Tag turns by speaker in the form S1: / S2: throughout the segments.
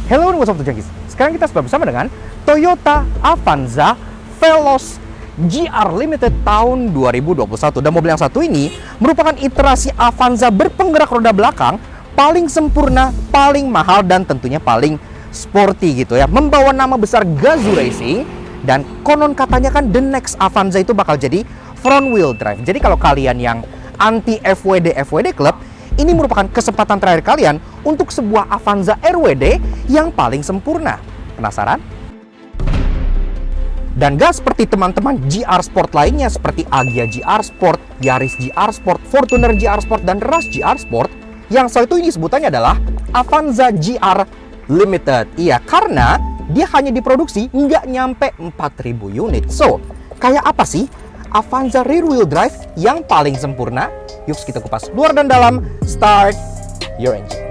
S1: Hello and what's up Junkies. Sekarang kita sudah bersama dengan Toyota Avanza Veloz GR Limited tahun 2021. Dan mobil yang satu ini merupakan iterasi Avanza berpenggerak roda belakang paling sempurna, paling mahal, dan tentunya paling sporty gitu ya. Membawa nama besar Gazoo Racing, dan konon katanya kan the next Avanza itu bakal jadi front wheel drive. Jadi kalau kalian yang anti FWD Club, ini merupakan kesempatan terakhir kalian untuk sebuah Avanza RWD yang paling sempurna. Penasaran? Dan gak seperti teman-teman GR Sport lainnya seperti Agya GR Sport, Yaris GR Sport, Fortuner GR Sport, dan Rush GR Sport, yang satu ini sebutannya adalah Avanza GR Limited. Iya, karena dia hanya diproduksi nggak nyampe 4.000 unit. So, kayak apa sih Avanza rear wheel drive yang paling sempurna? Yuk kita kupas luar dan dalam. Start your engine.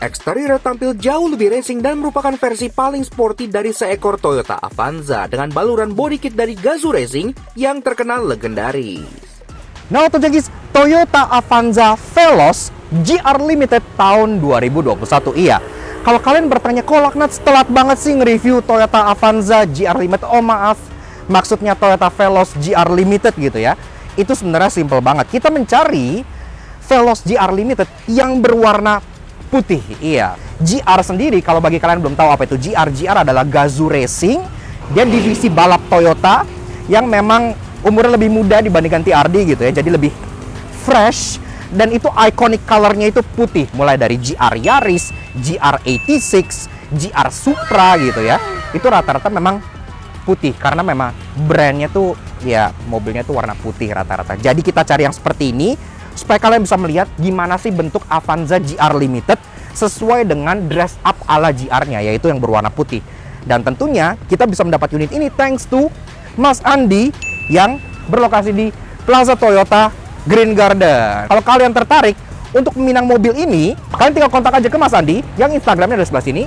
S1: Eksterior tampil jauh lebih racing dan merupakan versi paling sporty dari seekor Toyota Avanza dengan baluran body kit dari Gazoo Racing yang terkenal legendaris. Nah, Junkies, Toyota Avanza Veloz GR Limited tahun 2021. Iya, kalau kalian bertanya, kok Laknat telat banget sih nge-review Toyota Avanza GR Limited? Oh maaf, maksudnya Toyota Veloz GR Limited gitu ya. Itu sebenarnya simple banget. Kita mencari Veloz GR Limited yang berwarna putih. Iya, GR sendiri kalau bagi kalian belum tahu apa itu GR adalah Gazoo Racing. Dia divisi balap Toyota yang memang umurnya lebih muda dibandingkan TRD gitu ya, jadi lebih fresh. Dan itu iconic colornya itu putih, mulai dari GR Yaris, GR86, GR Supra gitu ya. Itu rata-rata memang putih karena memang brandnya tuh ya, mobilnya tuh warna putih rata-rata. Jadi kita cari yang seperti ini supaya kalian bisa melihat gimana sih bentuk Avanza GR Limited sesuai dengan dress up ala GR-nya, yaitu yang berwarna putih. Dan tentunya kita bisa mendapat unit ini thanks to Mas Andi yang berlokasi di Plaza Toyota Green Garden. Kalau kalian tertarik untuk meminang mobil ini, kalian tinggal kontak aja ke Mas Andi yang Instagramnya ada di sebelah sini,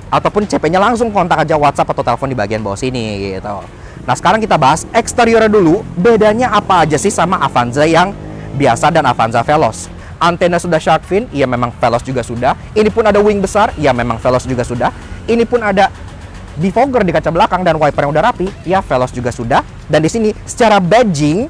S1: ataupun CP-nya langsung kontak aja WhatsApp atau telepon di bagian bawah sini gitu. Nah, sekarang kita bahas eksteriornya dulu. Bedanya apa aja sih sama Avanza yang biasa dan Avanza Veloz? Antena sudah shark fin, ya memang Veloz juga sudah. Ini pun ada wing besar, ya memang Veloz juga sudah. Ini pun ada defogger di kaca belakang dan wiper yang udah rapi, ya Veloz juga sudah. Dan di sini secara badging,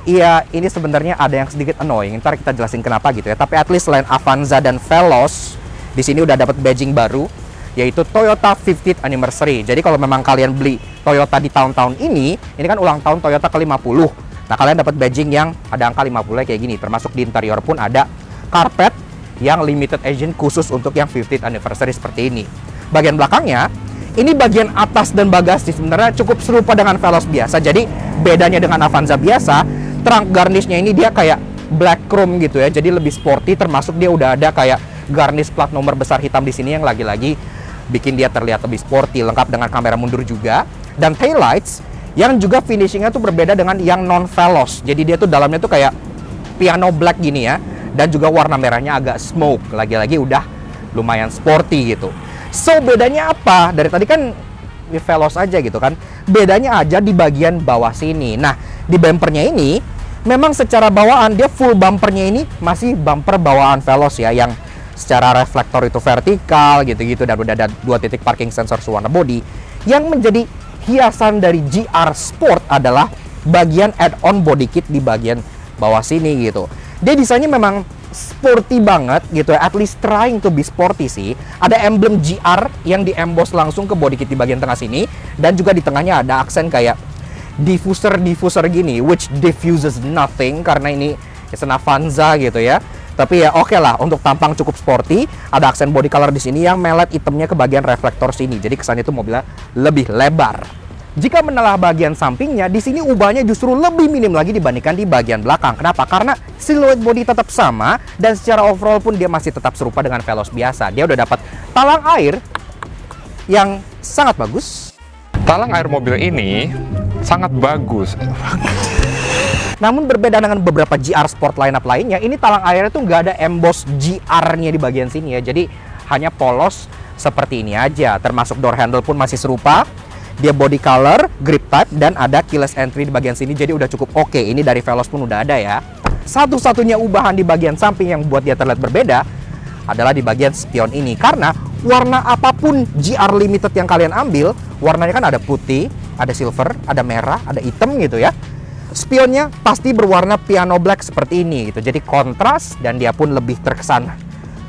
S1: ya ini sebenarnya ada yang sedikit annoying. Ntar kita jelasin kenapa gitu ya. Tapi at least selain Avanza dan Veloz, di sini udah dapat badging baru, yaitu Toyota 50th Anniversary. Jadi kalau memang kalian beli Toyota di tahun-tahun ini kan ulang tahun Toyota ke-50. Nah, kalian dapat badging yang ada angka 50 kayak gini. Termasuk di interior pun ada karpet yang limited edition khusus untuk yang 50th Anniversary seperti ini. Bagian belakangnya, ini bagian atas dan bagasi sebenarnya cukup serupa dengan Veloz biasa. Jadi bedanya dengan Avanza biasa, trunk garnishnya ini dia kayak black chrome gitu ya. Jadi lebih sporty, termasuk dia udah ada kayak garnish plat nomor besar hitam di sini yang lagi-lagi bikin dia terlihat lebih sporty, lengkap dengan kamera mundur juga. Dan taillights yang juga finishingnya tuh berbeda dengan yang non Veloz. Jadi dia tuh dalamnya tuh kayak piano black gini ya, dan juga warna merahnya agak smoke. Lagi-lagi udah lumayan sporty gitu. So bedanya apa? Dari tadi kan Veloz aja gitu kan. Bedanya aja di bagian bawah sini. Nah, di bumpernya ini memang secara bawaan dia full bumpernya ini masih bumper bawaan Veloz ya, yang secara reflektor itu vertikal gitu-gitu, dan udah ada 2 titik parking sensor warna body. Yang menjadi hiasan dari GR Sport adalah bagian add-on body kit di bagian bawah sini gitu. Dia desainnya memang sporty banget gitu ya, at least trying to be sporty sih. Ada emblem GR yang di-emboss langsung ke body kit di bagian tengah sini, dan juga di tengahnya ada aksen kayak diffuser gini, which diffuses nothing karena ini an Avanza gitu ya. Tapi ya oke lah, untuk tampang cukup sporty. Ada aksen body color di sini yang melet itemnya ke bagian reflektor sini, jadi kesannya itu mobilnya lebih lebar. Jika menelah bagian sampingnya, di sini ubahnya justru lebih minim lagi dibandingkan di bagian belakang. Kenapa? Karena siluet bodi tetap sama dan secara overall pun dia masih tetap serupa dengan Veloz biasa. Dia udah dapat talang air yang sangat bagus.
S2: Talang air mobil ini sangat bagus.
S1: Namun berbeda dengan beberapa GR Sport lineup lainnya, ini talang airnya tuh nggak ada emboss GR-nya di bagian sini ya. Jadi hanya polos seperti ini aja. Termasuk door handle pun masih serupa. Dia body color, grip type, dan ada keyless entry di bagian sini. Jadi udah cukup oke. Ini dari Veloz pun udah ada ya. Satu-satunya ubahan di bagian samping yang buat dia terlihat berbeda adalah di bagian spion ini. Karena warna apapun GR Limited yang kalian ambil, warnanya kan ada putih, ada silver, ada merah, ada hitam gitu ya. Spionnya pasti berwarna piano black seperti ini gitu. Jadi kontras dan dia pun lebih terkesan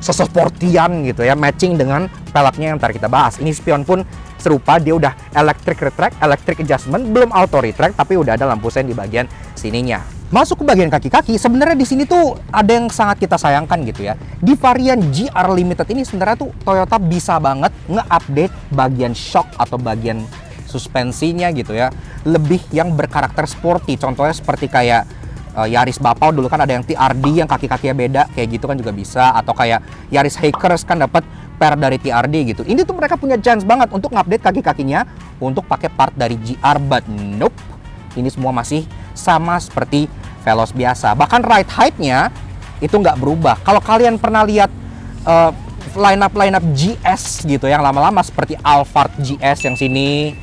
S1: sesportian gitu ya, matching dengan peleknya yang ntar kita bahas. Ini spion pun serupa, dia udah electric retract, electric adjustment, belum auto retract, tapi udah ada lampu sen di bagian sininya. Masuk ke bagian kaki-kaki, sebenarnya di sini tuh ada yang sangat kita sayangkan gitu ya. Di varian GR Limited ini sebenarnya tuh Toyota bisa banget nge-update bagian shock atau bagian suspensinya gitu ya, lebih yang berkarakter sporty. Contohnya seperti kayak Yaris Bapau dulu kan ada yang TRD yang kaki-kakinya beda, kayak gitu kan juga bisa. Atau kayak Yaris Hikers kan dapat pair dari TRD gitu. Ini tuh mereka punya chance banget untuk ngupdate kaki-kakinya untuk pakai part dari GR, but nope. Ini semua masih sama seperti Veloz biasa. Bahkan ride height-nya itu nggak berubah. Kalau kalian pernah lihat lineup GS gitu yang lama-lama seperti Alphard GS yang sini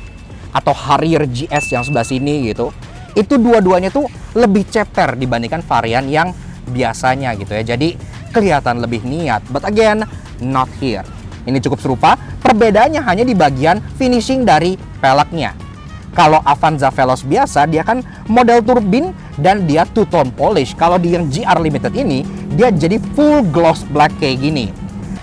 S1: atau Harrier GS yang sebelah sini gitu, itu dua-duanya tuh lebih ceper dibandingkan varian yang biasanya gitu ya. Jadi kelihatan lebih niat, but again not here. Ini cukup serupa, perbedaannya hanya di bagian finishing dari peleknya. Kalau Avanza Veloz biasa dia kan model turbin dan dia two-tone polish. Kalau di yang GR Limited ini dia jadi full gloss black kayak gini.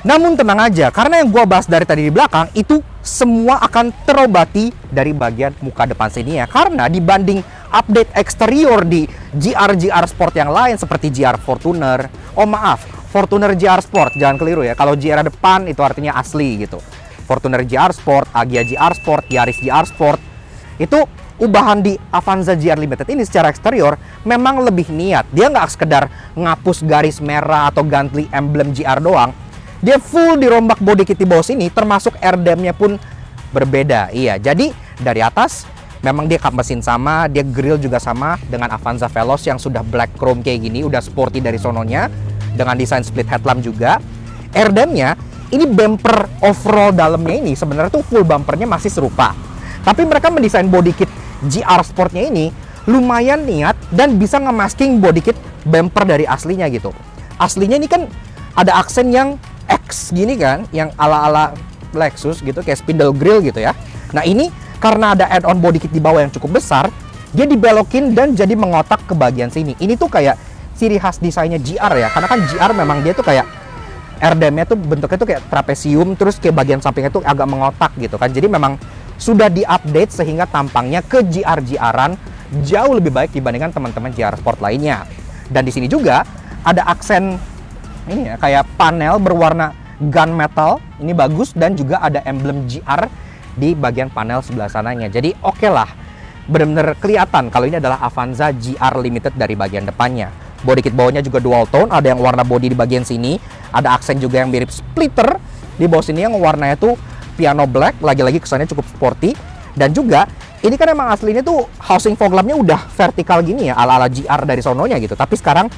S1: Namun tenang aja, karena yang gua bahas dari tadi di belakang itu semua akan terobati dari bagian muka depan sini ya. Karena dibanding update eksterior di GR Sport yang lain seperti GR Fortuner, Fortuner GR Sport, jangan keliru ya. Kalau GR depan itu artinya asli gitu. Fortuner GR Sport, Agya GR Sport, Yaris GR Sport, itu ubahan di Avanza GR Limited ini secara eksterior memang lebih niat. Dia nggak sekedar ngapus garis merah atau ganti emblem GR doang. Dia full dirombak body kit di bawah sini, termasuk airdam-nya pun berbeda. Iya, jadi dari atas memang dia kap mesin sama, dia grill juga sama dengan Avanza Veloz yang sudah black chrome kayak gini, udah sporty dari sononya, dengan desain split headlamp juga. Airdam-nya, ini bumper overall dalamnya ini sebenarnya tuh full bumpernya masih serupa. Tapi mereka mendesain body kit GR Sportnya ini lumayan niat dan bisa ngemasking body kit bumper dari aslinya gitu. Aslinya ini kan ada aksen yang X gini kan, yang ala-ala Lexus gitu, kayak spindle grill gitu ya. Nah ini karena ada add-on body kit di bawah yang cukup besar, dia dibelokin dan jadi mengotak ke bagian sini. Ini tuh kayak ciri khas desainnya GR ya, karena kan GR memang dia tuh kayak airdam-nya tuh bentuknya tuh kayak trapesium, terus kayak bagian sampingnya tuh agak mengotak gitu kan. Jadi memang sudah diupdate sehingga tampangnya ke GR-GR-an jauh lebih baik dibandingkan teman-teman GR Sport lainnya. Dan di sini juga ada aksen ini ya, kayak panel berwarna gunmetal, ini bagus, dan juga ada emblem GR di bagian panel sebelah sananya. Jadi oke lah, benar-benar kelihatan kalau ini adalah Avanza GR Limited dari bagian depannya. Body kit bawahnya juga dual tone, ada yang warna body di bagian sini, ada aksen juga yang mirip splitter di bawah sini yang warnanya tuh piano black, lagi-lagi kesannya cukup sporty. Dan juga ini kan emang aslinya tuh housing fog lampnya udah vertikal gini ya, ala-ala GR dari sononya gitu. Tapi sekarang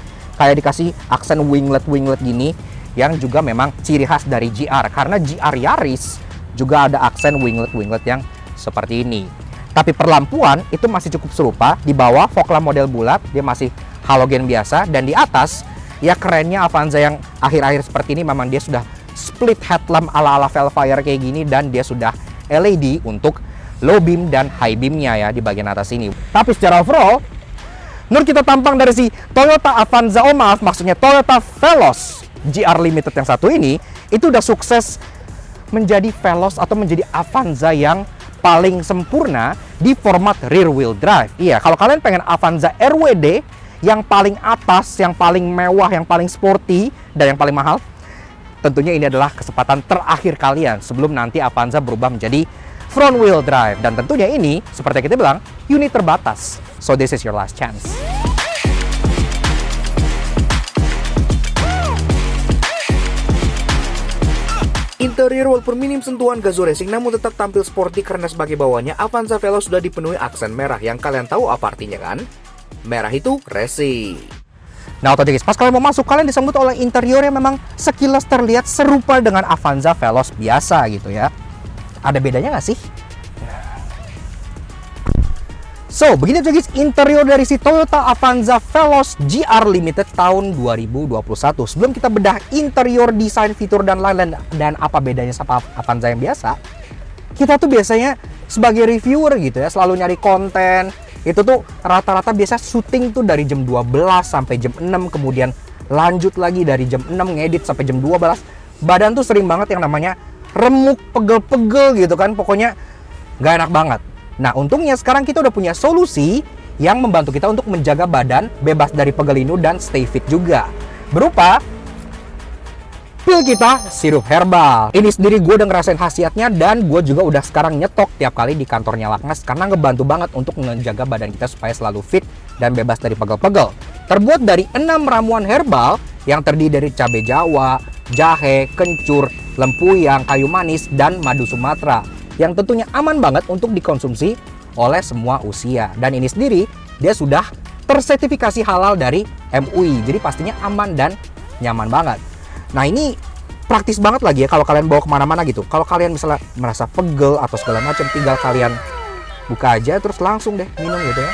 S1: kayak dikasih aksen winglet gini yang juga memang ciri khas dari GR, karena GR Yaris juga ada aksen winglet yang seperti ini. Tapi perlampuan itu masih cukup serupa. Di bawah fog lamp model bulat, dia masih halogen biasa, dan di atas ya kerennya Avanza yang akhir-akhir seperti ini memang dia sudah split headlamp ala-ala Velfire kayak gini, dan dia sudah LED untuk low beam dan high beamnya ya di bagian atas ini. Tapi secara overall Menurut kita tampang dari si Toyota Avanza, maksudnya Toyota Veloz GR Limited yang satu ini, itu udah sukses menjadi Veloz atau menjadi Avanza yang paling sempurna di format rear wheel drive. Iya, kalau kalian pengen Avanza RWD yang paling atas, yang paling mewah, yang paling sporty, dan yang paling mahal, tentunya ini adalah kesempatan terakhir kalian sebelum nanti Avanza berubah menjadi front wheel drive. Dan tentunya ini, seperti yang kita bilang, unit terbatas. So this is your last chance.
S3: Interior walaupun minim sentuhan Gazoo Racing namun tetap tampil sporty karena sebagai bawahnya Avanza Veloz sudah dipenuhi aksen merah yang kalian tahu apa artinya kan? Merah itu racing.
S1: Nah, otomatis pas kalian mau masuk, kalian disambut oleh interior yang memang sekilas terlihat serupa dengan Avanza Veloz biasa gitu ya. Ada bedanya nggak sih? So, begini aja guys interior dari si Toyota Avanza Veloz GR Limited tahun 2021. Sebelum kita bedah interior, desain, fitur, dan lain-lain, dan apa bedanya sama Avanza yang biasa, kita tuh biasanya sebagai reviewer gitu ya, selalu nyari konten. Itu tuh rata-rata biasa syuting tuh dari jam 12 sampai jam 6, kemudian lanjut lagi dari jam 6 ngedit sampai jam 12. Badan tuh sering banget yang namanya remuk, pegel-pegel gitu kan, pokoknya gak enak banget. Nah, untungnya sekarang kita udah punya solusi yang membantu kita untuk menjaga badan bebas dari pegelinu dan stay fit juga. Berupa pil kita sirup herbal. Ini sendiri gue udah ngerasain khasiatnya dan gue juga udah sekarang nyetok tiap kali di kantornya Laknas karena ngebantu banget untuk menjaga badan kita supaya selalu fit dan bebas dari pegel-pegel. Terbuat dari 6 ramuan herbal yang terdiri dari cabai Jawa, jahe, kencur, lempuyang, kayu manis, dan madu Sumatera, yang tentunya aman banget untuk dikonsumsi oleh semua usia. Dan ini sendiri dia sudah tersertifikasi halal dari MUI, jadi pastinya aman dan nyaman banget. Nah, ini praktis banget lagi ya kalau kalian bawa kemana-mana gitu. Kalau kalian misalnya merasa pegel atau segala macam, tinggal kalian buka aja terus langsung deh minum gitu ya.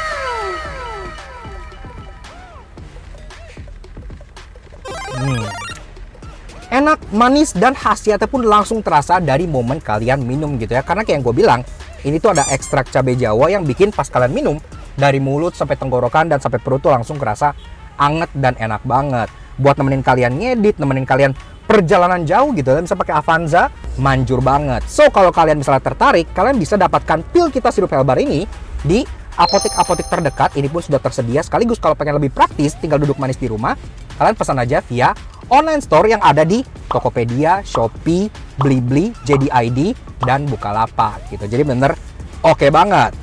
S1: Enak, manis, dan khasiatnya pun langsung terasa dari momen kalian minum gitu ya. Karena kayak yang gue bilang, ini tuh ada ekstrak cabai Jawa yang bikin pas kalian minum, dari mulut sampai tenggorokan dan sampai perut tuh langsung kerasa anget dan enak banget. Buat nemenin kalian ngedit, nemenin kalian perjalanan jauh gitu, dan bisa pakai Avanza, manjur banget. So, kalau kalian misalnya tertarik, kalian bisa dapatkan pil kita sirup herbal ini di apotek-apotek terdekat. Ini pun sudah tersedia. Sekaligus kalau pengen lebih praktis, tinggal duduk manis di rumah, kalian pesan aja via online store yang ada di Tokopedia, Shopee, Blibli, JD.ID, dan Bukalapak gitu. Jadi bener oke banget.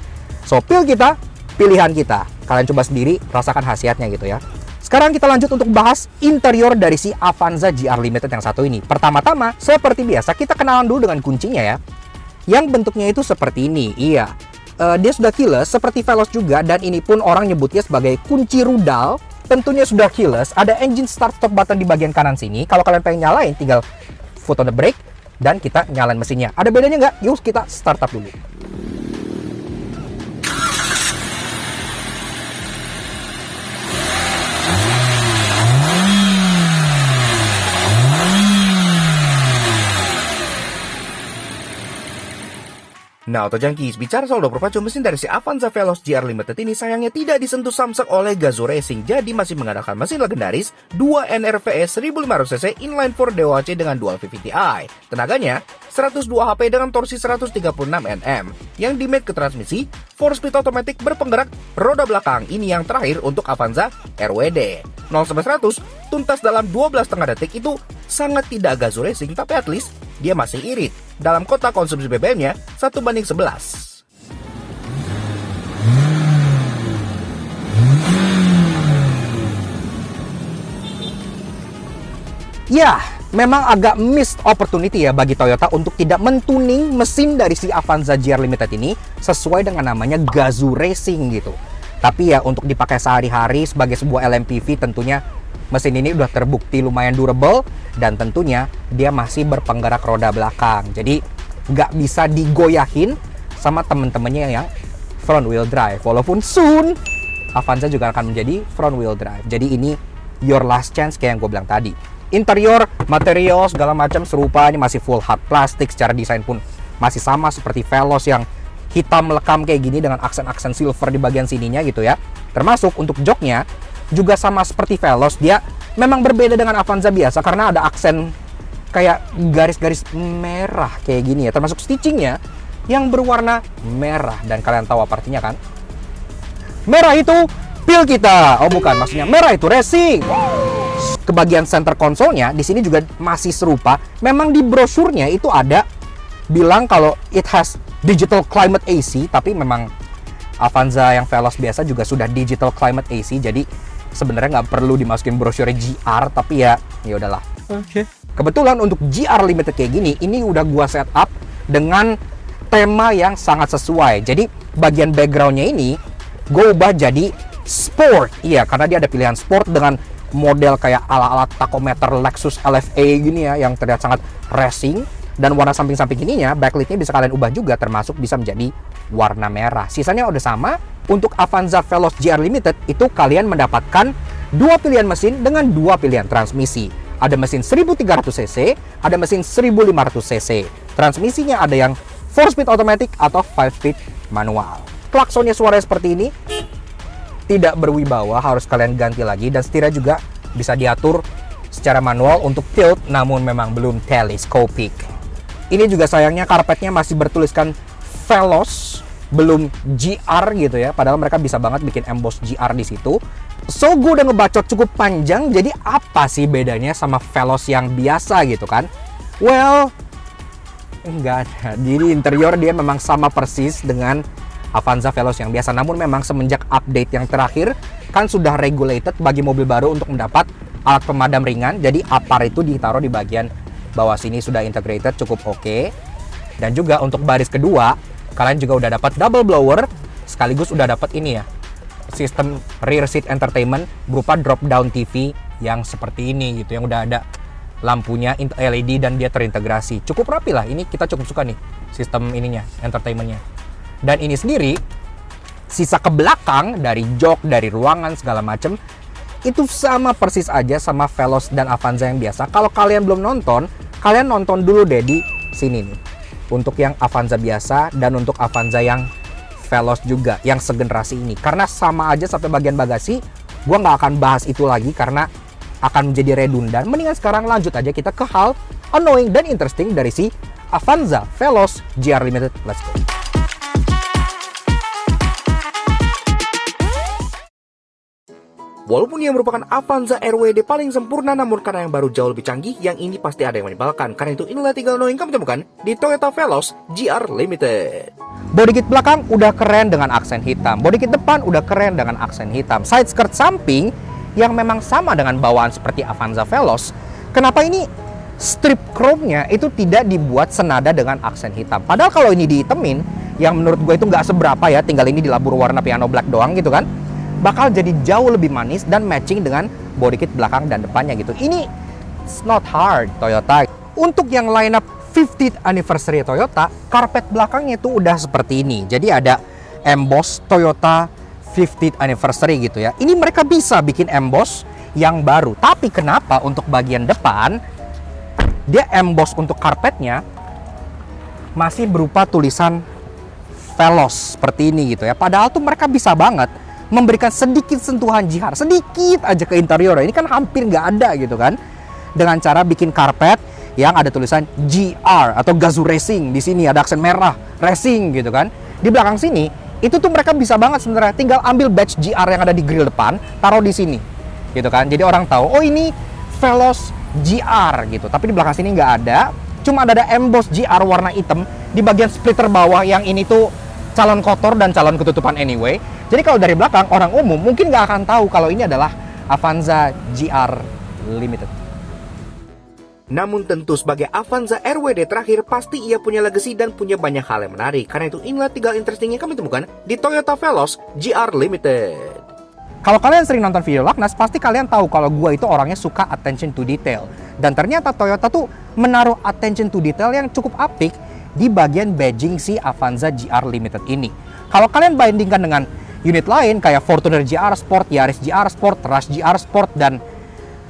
S1: So, pil kita, pilihan kita. Kalian coba sendiri, rasakan khasiatnya gitu ya. Sekarang kita lanjut untuk bahas interior dari si Avanza GR Limited yang satu ini. Pertama-tama, seperti biasa, kita kenalan dulu dengan kuncinya ya. Yang bentuknya itu seperti ini, iya. Dia sudah keyless, seperti Veloz juga, dan ini pun orang nyebutnya sebagai kunci rudal. Tentunya sudah keyless, ada engine start stop button di bagian kanan sini. Kalau kalian pengen nyalain, tinggal foot on the brake dan kita nyalain mesinnya. Ada bedanya nggak? Yuk kita start up dulu.
S3: Nah, Auto Junkies, bicara soal 24 jam mesin dari si Avanza Veloz GR Limited ini sayangnya tidak disentuh samsek oleh Gazoo Racing, jadi masih mengandalkan mesin legendaris 2 NRVS 1500cc inline 4 DOHC dengan dual VVT-i. Tenaganya 102 HP dengan torsi 136 Nm, yang dimate ke transmisi 4-speed automatic berpenggerak roda belakang. Ini yang terakhir untuk Avanza RWD. 0-100 tuntas dalam 12,5 detik itu sangat tidak Gazoo Racing, tapi at least dia masih irit. Dalam kota konsumsi BBM-nya 1:11.
S1: Ya, memang agak missed opportunity ya bagi Toyota untuk tidak mentuning mesin dari si Avanza GR Limited ini sesuai dengan namanya Gazoo Racing gitu. Tapi ya untuk dipakai sehari-hari sebagai sebuah LMPV tentunya mesin ini udah terbukti lumayan durable dan tentunya dia masih berpenggerak roda belakang. Jadi nggak bisa digoyahin sama temen-temennya yang front wheel drive. Walaupun soon Avanza juga akan menjadi front wheel drive. Jadi ini your last chance kayak yang gue bilang tadi. Interior, material, segala macam serupa. Ini masih full hard plastik. Secara desain pun masih sama seperti Veloz yang hitam lekam kayak gini dengan aksen-aksen silver di bagian sininya gitu ya. Termasuk untuk joknya juga sama seperti Veloz, dia memang berbeda dengan Avanza biasa karena ada aksen kayak garis-garis merah kayak gini ya. Termasuk stitchingnya yang berwarna merah, dan kalian tahu apa artinya kan? Merah itu pil kita. Oh bukan, maksudnya merah itu racing. Ke bagian center konsolnya di sini juga masih serupa. Memang di brosurnya itu ada bilang kalau it has digital climate AC, tapi memang Avanza yang Veloz biasa juga sudah digital climate AC, jadi sebenarnya nggak perlu dimasukin brosurnya GR, tapi ya udahlah. Oke. Kebetulan untuk GR Limited kayak gini, ini udah gua setup dengan tema yang sangat sesuai. Jadi bagian backgroundnya ini gue ubah jadi sport. Iya, karena dia ada pilihan sport dengan model kayak ala-ala tachometer Lexus LFA gini ya, yang terlihat sangat racing. Dan warna samping-samping ininya, backlightnya bisa kalian ubah juga, termasuk bisa menjadi warna merah. Sisanya udah sama. Untuk Avanza Veloz GR Limited itu kalian mendapatkan dua pilihan mesin dengan dua pilihan transmisi. Ada mesin 1300cc, ada mesin 1500cc. Transmisinya ada yang 4-speed automatic atau 5-speed manual. Klaksonnya suaranya seperti ini, tidak berwibawa, harus kalian ganti lagi. Dan setirnya juga bisa diatur secara manual untuk tilt, namun memang belum telescopic. Ini juga sayangnya karpetnya masih bertuliskan Veloz, belum GR gitu ya. Padahal mereka bisa banget bikin emboss GR di situ. So, gue udah ngebacot cukup panjang. Jadi apa sih bedanya sama Veloz yang biasa gitu kan? Well, enggak ada. Jadi interior dia memang sama persis dengan Avanza Veloz yang biasa. Namun memang semenjak update yang terakhir kan sudah regulated bagi mobil baru untuk mendapat alat pemadam ringan. Jadi APAR itu ditaruh di bagian bawah sini, sudah integrated, cukup oke. Dan juga untuk baris kedua, kalian juga udah dapat double blower, sekaligus udah dapat ini ya, sistem rear seat entertainment berupa drop down TV yang seperti ini gitu, yang udah ada lampunya LED dan dia terintegrasi. Cukup rapi lah, ini kita cukup suka nih sistem ininya, entertainmentnya. Dan ini sendiri, sisa ke belakang dari jok, dari ruangan segala macem, itu sama persis aja sama Veloz dan Avanza yang biasa. Kalau kalian belum nonton, kalian nonton dulu deh di sini nih. Untuk yang Avanza biasa dan untuk Avanza yang Veloz juga, yang segenerasi ini. Karena sama aja sampai bagian bagasi, gue nggak akan bahas itu lagi karena akan menjadi redundan. Mendingan sekarang lanjut aja kita ke hal annoying dan interesting dari si Avanza Veloz GR Limited. Let's go.
S3: Walaupun ia merupakan Avanza RWD paling sempurna, namun karena yang baru jauh lebih canggih, yang ini pasti ada yang menimbulkan. Karena itu inilah 3 annoying kamu temukan di Toyota Veloz GR Limited.
S1: Bodykit belakang udah keren dengan aksen hitam. Bodykit depan udah keren dengan aksen hitam. Side skirt samping yang memang sama dengan bawaan seperti Avanza Veloz. Kenapa ini strip chrome-nya itu tidak dibuat senada dengan aksen hitam? Padahal kalau ini dihitemin, yang menurut gue itu nggak seberapa ya, tinggal ini dilabur warna piano black doang gitu kan, bakal jadi jauh lebih manis dan matching dengan bodykit belakang dan depannya gitu. Ini it's not hard Toyota. Untuk yang lineup 50th anniversary Toyota, karpet belakangnya itu udah seperti ini. Jadi ada emboss Toyota 50th anniversary gitu ya. Ini mereka bisa bikin emboss yang baru. Tapi kenapa untuk bagian depan dia emboss untuk karpetnya masih berupa tulisan Veloz seperti ini gitu ya. Padahal tuh mereka bisa banget memberikan sedikit sentuhan GR, sedikit aja ke interior. Ini kan hampir nggak ada gitu kan. Dengan cara bikin karpet yang ada tulisan GR atau Gazoo Racing. Di sini ada aksen merah, racing gitu kan. Di belakang sini, itu tuh mereka bisa banget sebenarnya. Tinggal ambil badge GR yang ada di grill depan, taruh di sini. Gitu kan. Jadi orang tahu, oh ini Veloz GR gitu. Tapi di belakang sini nggak ada. Cuma ada emboss GR warna hitam di bagian splitter bawah, yang ini tuh calon kotor dan calon ketutupan anyway. Jadi kalau dari belakang, orang umum mungkin nggak akan tahu kalau ini adalah Avanza GR Limited.
S3: Namun tentu sebagai Avanza RWD terakhir, pasti ia punya legacy dan punya banyak hal yang menarik. Karena itu inilah 3 interesting yang kami temukan di Toyota Veloz GR Limited.
S1: Kalau kalian sering nonton video Laknas, pasti kalian tahu kalau gua itu orangnya suka attention to detail. Dan ternyata Toyota tuh menaruh attention to detail yang cukup apik di bagian badging si Avanza GR Limited ini. Kalau kalian bandingkan dengan unit lain kayak Fortuner GR Sport, Yaris GR Sport, Rush GR Sport, dan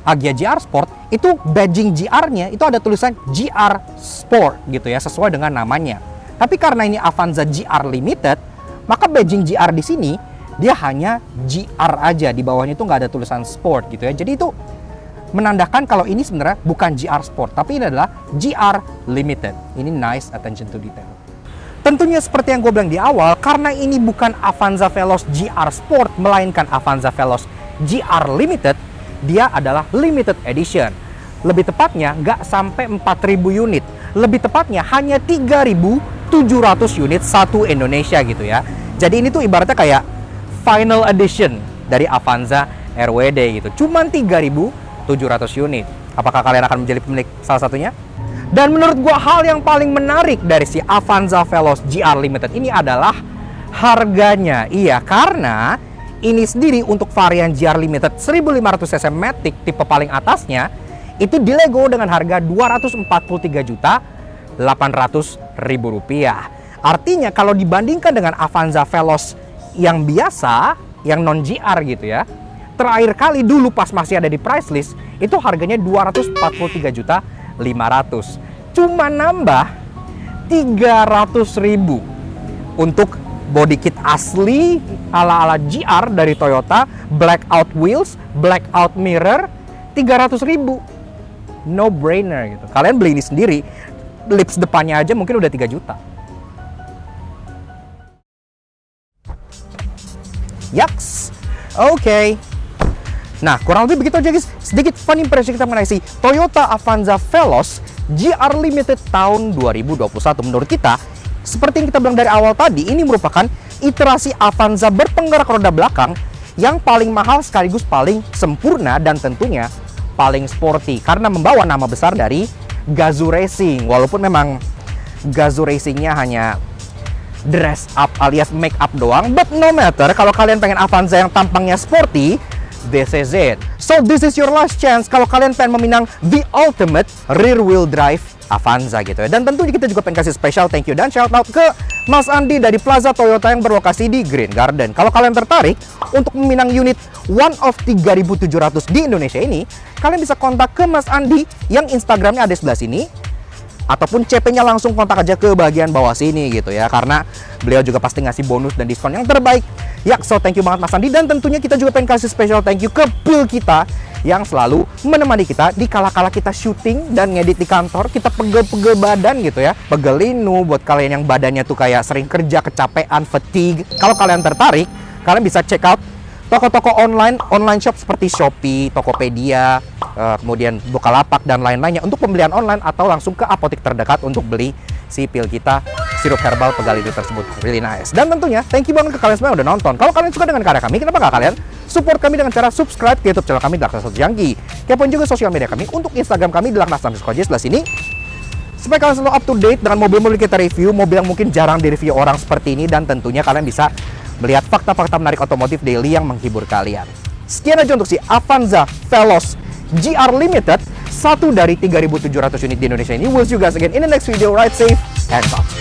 S1: Agya GR Sport, itu badging GR-nya itu ada tulisan GR Sport gitu ya, sesuai dengan namanya. Tapi karena ini Avanza GR Limited, maka badging GR di sini dia hanya GR aja, di bawahnya itu nggak ada tulisan Sport gitu ya. Jadi itu menandakan kalau ini sebenarnya bukan GR Sport, tapi ini adalah GR Limited. Ini nice attention to detail. Tentunya seperti yang gue bilang di awal, karena ini bukan Avanza Veloz GR Sport, melainkan Avanza Veloz GR Limited, dia adalah limited edition. Lebih tepatnya nggak sampai 4.000 unit. Lebih tepatnya hanya 3.700 unit satu Indonesia gitu ya. Jadi ini tuh ibaratnya kayak final edition dari Avanza RWD gitu. Cuman 3.700 unit. Apakah kalian akan menjadi pemilik salah satunya? Dan menurut gua hal yang paling menarik dari si Avanza Veloz GR Limited ini adalah harganya. Iya, karena ini sendiri untuk varian GR Limited 1500cc Matic tipe paling atasnya itu dilego dengan harga Rp243.800.000. Artinya kalau dibandingkan dengan Avanza Veloz yang biasa, yang non GR gitu ya, terakhir kali dulu pas masih ada di price list itu harganya Rp243.500.000. Cuma nambah 300.000 untuk body kit asli ala-ala GR dari Toyota, blackout wheels, blackout mirror, 300.000. No brainer gitu. Kalian beli ini sendiri, lips depannya aja mungkin udah 3 juta. Yaks. Oke. Nah, kurang lebih begitu aja guys. Sedikit fun impression kita mengenai si Toyota Avanza Veloz GR Limited tahun 2021. Menurut kita, seperti yang kita bilang dari awal tadi, ini merupakan iterasi Avanza berpenggerak roda belakang yang paling mahal sekaligus paling sempurna dan tentunya paling sporty karena membawa nama besar dari Gazoo Racing. Walaupun memang Gazoo Racingnya hanya dress up alias make up doang, but no matter, kalau kalian pengen Avanza yang tampangnya sporty, this is it. So this is your last chance kalau kalian pengen meminang the ultimate rear wheel drive Avanza gitu ya. Dan tentunya kita juga pengen kasih special thank you dan shout out ke Mas Andi dari Plaza Toyota yang berlokasi di Green Garden. Kalau kalian tertarik untuk meminang unit one of 3.700 di Indonesia ini, kalian bisa kontak ke Mas Andi yang Instagramnya ada di sebelah sini, ataupun CP-nya langsung kontak aja ke bagian bawah sini gitu ya, karena beliau juga pasti ngasih bonus dan diskon yang terbaik. Ya, so thank you banget Mas Andi, dan tentunya kita juga pengen kasih special thank you ke Pil kita yang selalu menemani kita di kala-kala kita syuting dan ngedit di kantor, kita pegel-pegel badan gitu ya. Pegel linu buat kalian yang badannya tuh kayak sering kerja, kecapean, fatigue. Kalau kalian tertarik, kalian bisa check out toko-toko online shop seperti Shopee, Tokopedia, kemudian Bukalapak dan lain-lainnya untuk pembelian online, atau langsung ke apotek terdekat untuk beli si pil kita sirup herbal pegal itu tersebut. Really nice. Dan tentunya thank you banget ke kalian semua yang udah nonton. Kalau kalian suka dengan karya kami, kenapa nggak kalian support kami dengan cara subscribe ke YouTube channel kami Laksa Junkie. Kepoin juga sosial media kami untuk Instagram kami @laksa_junkie sebelah sini, supaya kalian selalu up to date dengan mobil-mobil kita review, mobil yang mungkin jarang direview orang seperti ini, dan tentunya kalian bisa melihat fakta-fakta menarik otomotif daily yang menghibur kalian. Sekian aja untuk si Avanza Veloz GR Limited, satu dari 3.700 unit di Indonesia ini. We'll see you guys again in the next video. Ride safe and talk.